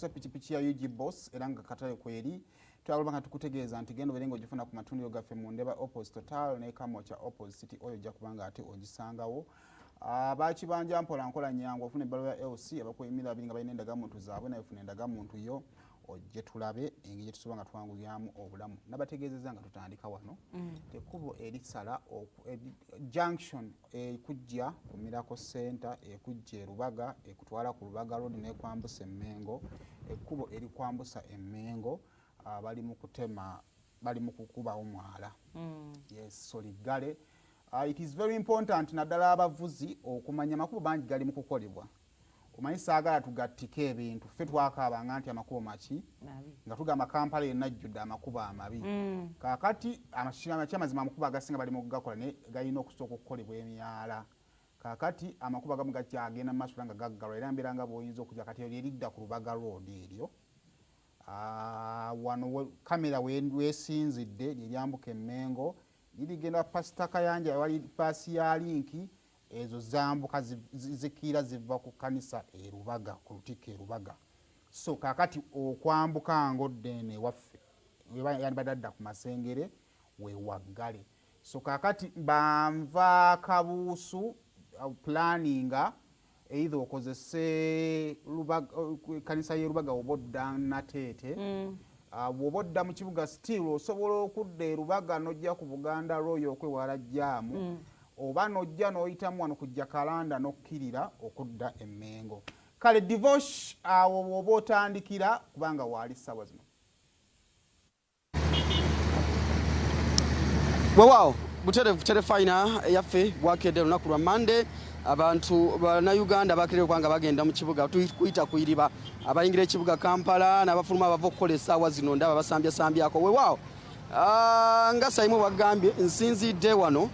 akozesa pikipiki ya UG Boss era nga katale kweri twagala nga tukutegeeza nti gendo berengo gifuna ku matundiro gaffe mu Ndeba opposite Total ne Kamotya opposite City Oil ja kubanga ate ogisangawo. Bakibanja mpola nkola nyangu ofune ebbaluwa ya LC abakuyimira abiri nga balina endagamuntu zaabwe naye ofune endagamuntu yo ojje tulabe engeri tusobola nga twangulyamu obulamu. Nabategeezezza nga tutandika wano ekkubo erisala junction ekujja ku Miracle Center ekujja e Rubaga ekutwala ku Rubaga Road n'ekwambusa Emmengo ekkubo erikwambusa Emmengo bali mu kutema bali mu kukuba omwala. Yes, Soligale. It is very important naddala abavuzi okumanya makubo bangi gali mu kukolebwa. Omanyi saagala tugattike ebintu ffe twakaabanga nti amakubo maki nga tugamba Kampala yenajjudde amakubo amabi. Kaakati amazima amakubo agasinga bali mu kugakola ne galina okusooka okukolebwa emyala. Kaakati amakubo agamu gakyagenda mu maaso nga gaggalwa era mbeera nga bw'oyinza okujja kati eridda ku Rubaga Road eryo. Wano kamera weesinzidde liryambuka Emmengo lirigenda pasita Kayanja wali paasi ya linki ezo zambuka zikiira ziva ku kanisa e Rubaga ku Lutikko e Rubaga. So kaakati okwambuka ngoddeene waffe yani badadda ku Masengere wewaggale. So kaakati banva kabuusu planninga either okozese kanisa ye Rubaga obodda Nateete bw'obodda mu kibuga still osobola okudda e Rubaga n'ojja ku Buganda Royal okwewala jjaamu oba n'ojja n'oyitamu wano ku Jacaranda n'okkirira okudda Emmengo. Kale divorce awo bw'oba otandikira kubanga waali ssaawa zino. Weewaawo butere fayina yaffe bwakedde olunaku lwa Monday. Abantu bana Uganda bakireko kwanga bagenda mu kibuga kuyita kuyiriba abayingira ekibuga Kampala n'abafuluma abava okukola essaawa zino ndaba basambyasambyako. Weewaawo nga Saimu bagambye nsinzidde wano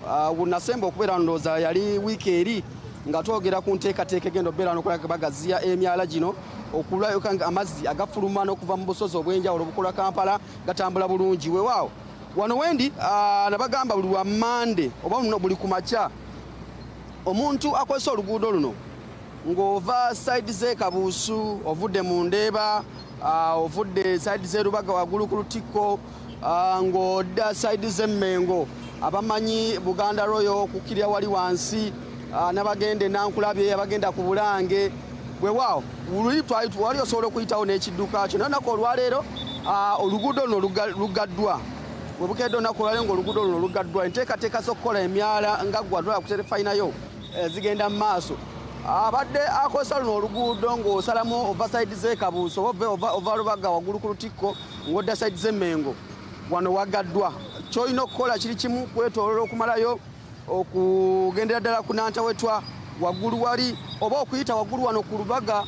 nasemba okubeera ndowooza yali wiiki eri nga twogera ku nteekateeka egenda okubeera n'okola bagaziya emyala gino okulwayo kanga amazzi agafuluma n'okuva mu busozi obw'enjawulo obukola Kampala gatambula bulungi. Weewaawo wano wendi nabagamba buli lwa Monday oba buli ku makya omuntu akozesa oluguudo luno ng'ova side ze Kabuusu ovudde mu Ndeeba ovudde side ze Rubaga waggulu ku Lutikko ng'odda side ze Emmengo abamanyi Buganda Royal kukkirira wali wansi n'abagenda Nankulabye abagenda ku Bulange. Weewaawo wali osobola okuyitawo n'ekidduka kyo naye olwaleero oluguudo luno lugaddwa webukedde olunaku olwaleero ng'oluguudo luno lugaddwa enteekateeka z'okukola emyala nga gwadwala ku terefayinayo zigenda mu maaso. Abadde akozesa luno oluguudo ng'osalamu ova side ze Kabuusu ova Rubaga waggulu ku Lutikko ng'odda side ze Emmengo wano wagaddwa. Ky'olina okukola kiri kimu kwetooloola okumalayo okugendera ddala ku Nantawetwa waggulu wali oba okuyita waggulu wano ku Rubaga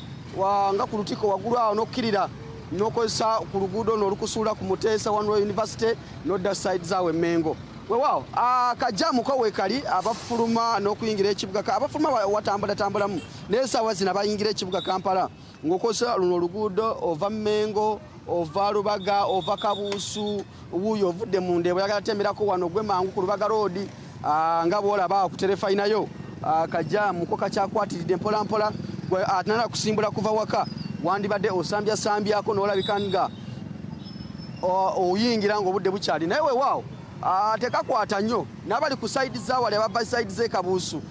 nga ku Lutikko waggulu awo n'okkirira n'okozesa ku luguudo n'olukusuula ku Muteesa One Royal University n'odda side zaawe Emmengo. Weewaawo akajaamu ko weekali abafuluma n'okuyingira ekibuga abafuluma watambulatambulamu naye essaawa zino abayingira ekibuga Kampala ng'okozesa luno oluguudo ova Emmengo ova Rubaga ova Kabuusu wuuyo ovudde mu Ndeeba oyagala temberako wano gwe mangu ku Rubaga Road nga bw'olaba ku terefayinayo akajaamu ko kakyakwatiridde mpolampola atanala kusimbula kuva waka wandibadde osambyasambyako n'olabika nga oyingira ng'obudde bukyali naye weewaawo tekakwata nnyo n'abali ku sayidi zaawale abava sayidi ze Kabuusu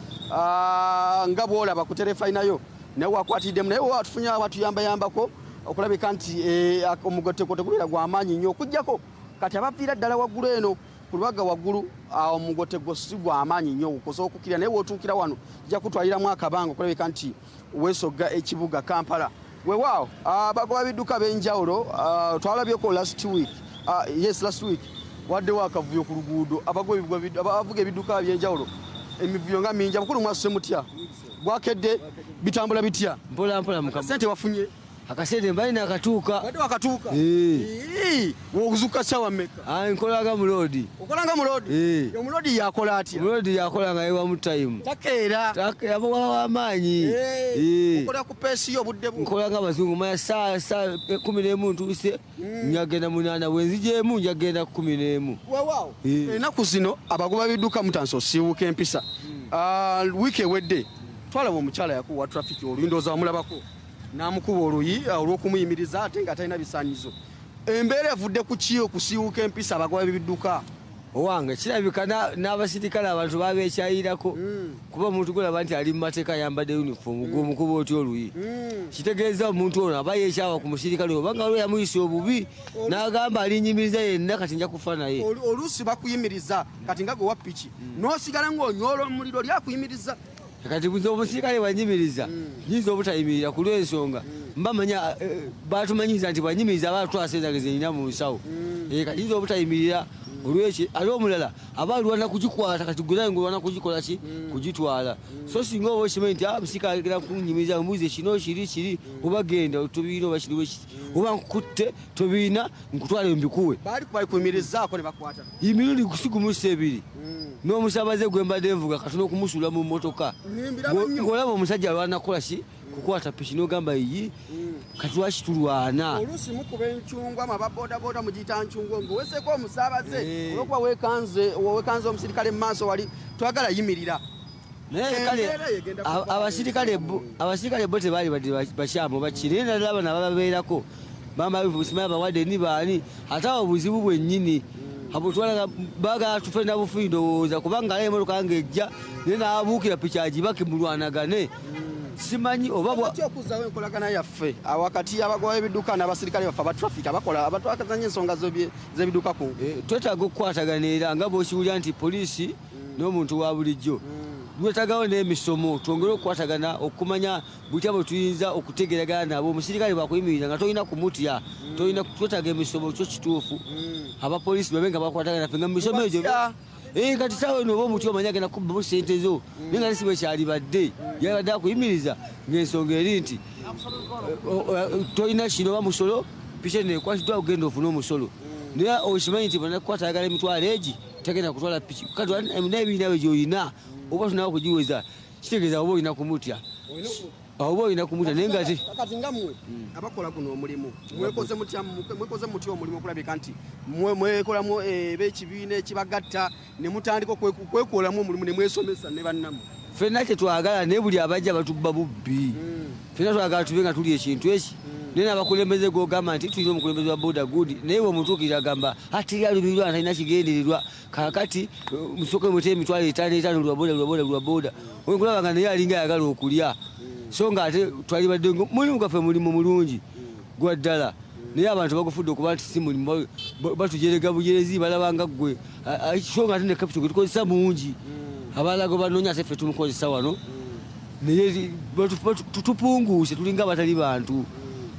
nga bw'olaba ku terefayinayo naye wakwatiddemu naye weewaawo tufunye abatuyambayambako okulabika nti omugotteko tegubeera gw'amaanyi nnyo okuggyako kati abaviira ddala waggulu eno ku Rubaga waggulu omugotteko si gw'amaanyi nnyo okusobola okukkirira naye w'otuukira wano ojja kutwaliramu akabanga okulabika nti weesogga ekibuga Kampala. Weewaawo abagoba bidduka b'enjawulo twalabyeko last week waddewo akavuyo ku luguudo abavuga ebidduka by'enjawulo emivuyo nga mingi abakulu mwasuse mutya bwakedde bitambula bitya mpolampola mukama sente wafunye akasente mbali nakatuuka wadde wakatuuka wokuzuka sawa mmeka nkolaga mu loodi okolanga mu loodi omuloodi yakola atya omuloodi yakola nga yewa mu time takeera amaanyi okola ku peesi yo obudde bu nkolanga abazungu maya saa 11 ntuuse njagenda munana bwenzijemu njagenda 11. Weewaawo ennaku zino abagoba bidduka mutanso osiiwuka empisa wiiki ewedde twalaba omukyala yakuwa traffic oluyindoza wamulabako n'amukuba oluyi olw'okumuyimiriza ate nga talina bisaanyizo. Embeera evudde ku ki okusiiwuka empisa abagoba b'ebidduka? Owange kirabika n'abasirikale abantu babeekyayirako kuba omuntu golaba nti ali mu mateeka ayambadde uniform gw'omukuba otyo oluyi kitegeeza omuntu ono aba yeekyawa ku musirikale oba nga waliwo yamuyisa obubi n'agamba alinyimiriza yenna kati nja kufa naye. Oluusi bakuyimiriza kati nga gwe wa piki n'osigala ng'onyoola omuliro lyakuyimiriza. Kati buze omusirikale bwanyimiriza nyinza obutayimirira ku lw'ensonga mbamanya batumanyiza nti bwanyimiriza abatwasezageze nina mu nsawo kati nyinza obutayimirira olweki ali omulala aba alwana kugikwata kati gwe naye ng'olwana kugikola ki kugitwala. So singa oba okimanyi nti musirikale agenda kunyimiriza mubuuze kino kiri oba genda tobiina oba kiri bwekiti oba nkukutte tobiina nkutwale mbikuwe. Baali kubakuyimirizaako ne bakwata imirundi kusigumu ebiri n'omusabaze gwe mbadde nvuga katono okumusuula mu mmotoka ng'olaba omusajja alwanakola ki kukwata piki n'ogamba iyi kati lwaki tulwana. Oluusi mukuba encungwa mwe ababoodaboda mugiyita ncungwa ng'oweseeko omusaabaze olwokuba weekanze omusirikale mu maaso wali twagala yimirira. Naye kale abasirikale bo tebaali badde bakyamu bakiri naye naddala bano abababeerako bamba bivusimaye abawadde ni baani ate awo buzibu bwennyini abutwala baagala tufe na bufuyi ndowooza kubanga alayo emmotoka ng'ejja naye n'abuukira piki agibake mulwanagane. Simanyi oba okuzaawo enkolagana yaffe wakati y'abagoba b'ebidduka n'abasirikale baffe abatraffic abatwakazanya ensonga z'ebidduka ku twetaaga okukwatagana era nga bw'okiwulira nti poliisi n'omuntu wa bulijjo twetaagawo n'emisomo twongere okukwatagana okumanya butya bwe tuyinza okutegeragana nabo. Omusirikale bwakuyimirira nga tolina kumutya twetaaga emisomo kyo kituufu abapoliisi babe nga bakwatagana ffe nga mu misomo egyo kati saawa eno oba omuti omanya agenda kubbamu ssente zo naye nga nesi bwekyalibadde yabadde akuyimiriza ng'ensonga eri nti tolina kino oba musolo piki eno ekwatiddwa ogenda ofuna omusolo naye okimanyi nti banakukwatagala emitwalo egi tagenda kutwala piki kati n'ebiina bwe gy'olina oba tunawo okugiweza kitegeeza oba olina kumutya oba olina kumutya naye nga kati nga mmwe abakola guno omulimu mwekoze mutya omulimu okulabika nti mwekolamu b'ekibiina ekibagatta ne mutandika okwekolamu omulimu ne mwesomesa ne bannammwe. Ffenna kyetwagala naye buli abajja batubba bubbi ffenna twagala tube nga tuli ekintu eki naye n'abakulembeze g'ogamba nti tulina omukulembeze wa Booda good naye bwemutuukirira agamba ati yalumirirwa talina kigendererwa kakati musooke mwete emitwalo 5 lwa Booda okulaba nga naye alinga ayagala okulya so nga ate twalibadde mulimu gwaffe mulimu mulungi gwa ddala naye abantu bagufudde okuba nti si mulimu batujerega bujerezi balabanga ggwe so nga ate ne capital gwe tukozesa mungi abalago banoonya ate ffe tumukozesa wano naye tutupunguuse tulinga abatali bantu.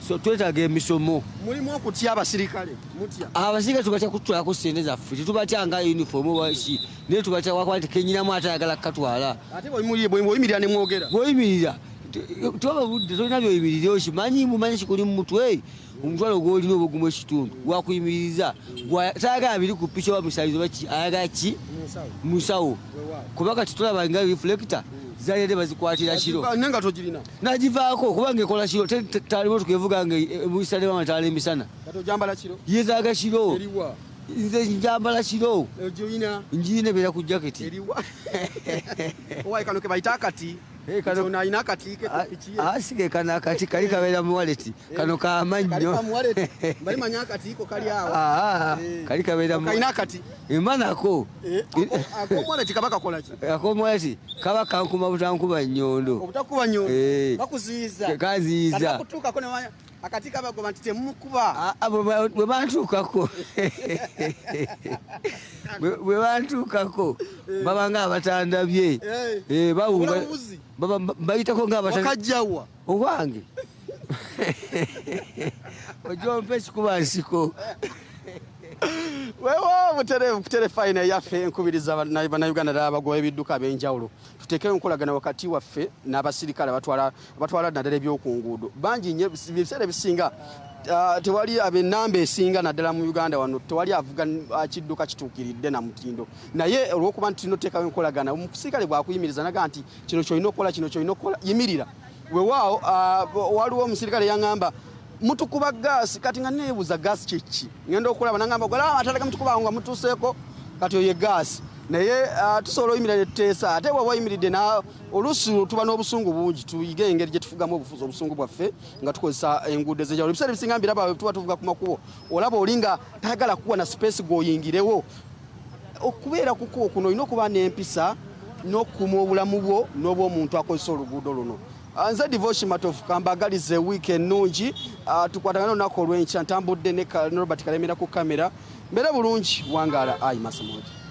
So twetaaga emisomo mulimu okutya abasirikale mutya abasirikale tubatya kutwalako ssente zaffe tetubatyanga uniform waki naye tubatya wakuba nti kenyinamu ate ayagala kukatwala ate bw'oyimirira ne mwogera bw'oyimirira tuba budde tolina byoyimirire okimanyi mumanyi kikuli mu mutwe omutwalo gw'olina obugumu ekitundu gwakuyimiriza tayagala biri ku piki oba musayizo baki ayagala ki musawo kuba kati tulaba nga reflector zalete bazikwatira kiro nenga togirina nagivaako kubanga ekola kiro taliwo tukevuga nga muyisale wama tala emisana katojambala kiro yezaaga kiro nze njambala kiro njine bera ku jaketi owaye kano ke bayita akati kano ayina akati ke piki asige kana akati kali kabeera mu wallet kano kamannyo bali manya akati ko kali awo kali kabeera mu kayina akati emanako akomwaleti kabaka kola ki akomwaleti kaba kankuma butankuba nnyondo obutakuba nnyondo bakuziyiza kaziyiza kutuukako ne manya akati kabagoba nti temukuba bwe bantuukako bwe bantuukako baba nga abatandabye bayitako ngaakajjawa owange ojompa ekikuba nsiko wewo butereevu kuterefayina yaffe enkubiriza bannayuganda ddala abagoba ebidduka ab'enjawulo tuteekeyo enkolagana wakati waffe n'abasirikale abatwala naddala ebyoku nguudo bangi nnyo ebiseera ebisinga tewali ab'ennamba esinga naddala mu Uganda wano tewali avuga kidduka kituukiridde na mutindo naye olw'okuba nti tulina oteekayo enkolagana omusirikale bwakuyimiriza naga nti kino kyolina okukola kino kyolina okukola yimirira weewaawo waliwo omusirikale yaŋŋamba mutukuba gaasi kati nga neebuuza gaasi kyeki ngenda okulaba nangamba golaba ataleka mutukuba nga mutuuseeko kati oyo gaasi naye tusobola oyimira ne tuteesa ate bw'oba oyimiridde oluusi tuba n'obusungu bungi tuyige engeri gye tufugamu obufuzi obusungu bwaffe nga tukozesa enguudo ez'enjawulo ebiseera ebisinga mbiraba tuba tuvuga ku makubo olaba olinga tayagala kuwa na space g'oyingirewo okubeera kukubo kuno olina okuba n'empisa n'okukuma obulamu bwo n'obw'omuntu akozesa oluguudo luno. Nze Devotion Matofu kambagalize week ennungi tukwatagana olunaku olw'enkya ntambudde ne Robert Kalemera ku kamera mbere bulungi wangaala ayi masamoja.